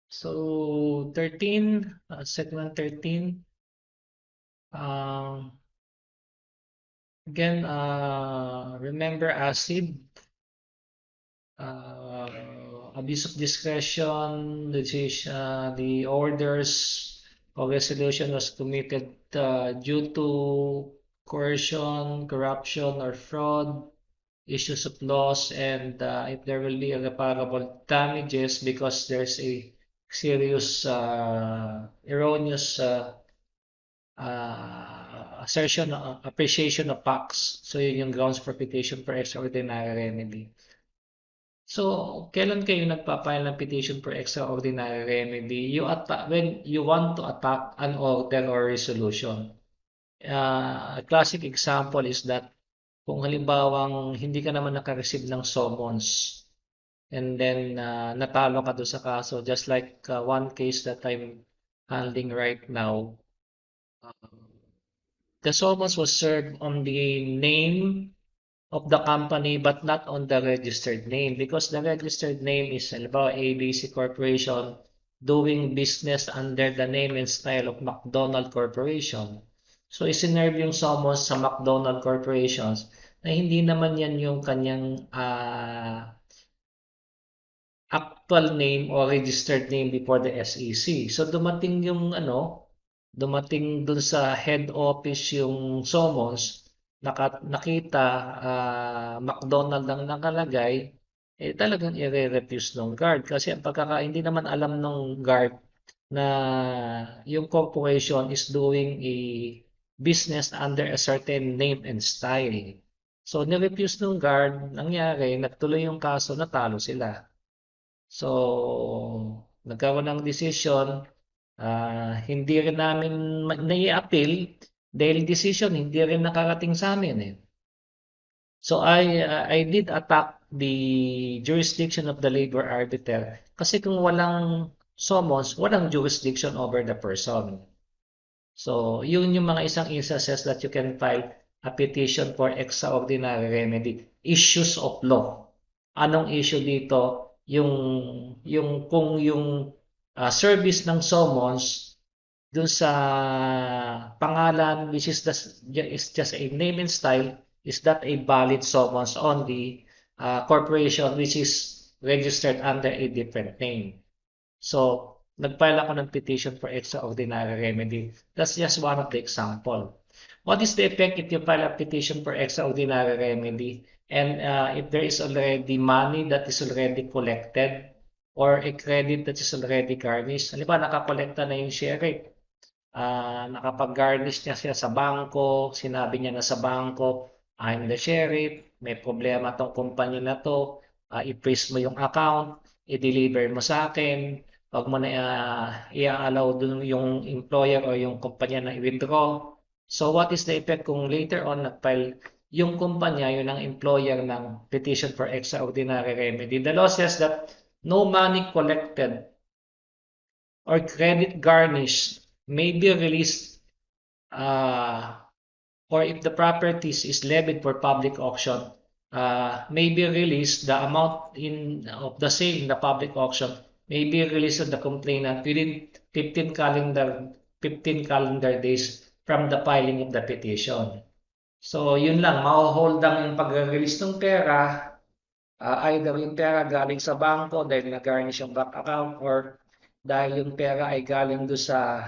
So 13, segment 13. Um, Again, remember acid, abuse of discretion, the orders of resolution was committed due to coercion, corruption, or fraud, issues of loss, and if there will be irreparable damages because there's a serious erroneous assertion, appreciation of facts. So yun yung grounds for petition for extraordinary remedy. So, kailan kayo nagpa-file ng petition for extraordinary remedy? When you want to attack an order or resolution. A classic example is that kung halimbawang hindi ka naman naka-receive ng summons and then natalo ka doon sa kaso, just like one case that I'm handling right now. The summons was served on the name of the company but not on the registered name because the registered name is halimbawa ABC Corporation doing business under the name and style of McDonald Corporation. So isinerve yung summons sa McDonald Corporations na hindi naman yan yung kanyang actual name or registered name before the SEC. So dumating yung dumating dun sa head office yung summons, nakita McDonald ang nakalagay, talagang i-refuse ng guard kasi ang hindi naman alam ng guard na yung corporation is doing a business under a certain name and style. So ni-refuse ng guard, nangyari, nagtuloy yung kaso, natalo sila. So, nagkaroon ng decision, hindi rin namin nai-appeal dahil decision hindi rin nakarating sa amin eh. So I did attack the jurisdiction of the labor arbiter kasi kung walang summons, walang jurisdiction over the person. So, yun yung mga isang instances that you can file a petition for extraordinary remedy. Issues of law. Anong issue dito? Kung yung service ng summons dun sa pangalan which is just a name and style is that a valid summons on the corporation which is registered under a different name. So, nag-file ako ng petition for extraordinary remedy. That's just one of the example. What is the effect if you file a petition for extraordinary remedy and if there is already money that is already collected or a credit that is already garnished? Halimbawa, nakakolekta na yung sheriff. Nakapag-garnish niya siya sa bangko, sinabi niya na sa bangko, I'm the sheriff, may problema tong kumpanya na to, i-freeze mo yung account, i-deliver mo sa akin, wag mo na i-allow dun yung employer o yung kumpanya na i-withdraw. So what is the effect kung later on nag-file yung kumpanya, yun ang employer ng petition for extraordinary remedy? The law says that no money collected or credit garnished may be released or if the properties is levied for public auction, may be released the amount of the sale in the public auction may be released to the complainant within 15 calendar days from the filing of the petition. So yun lang, ma-hold lang yung pag-release ng pera, either yung pera galing sa bangko dahil nag-garnish yung bank account or dahil yung pera ay galing doon sa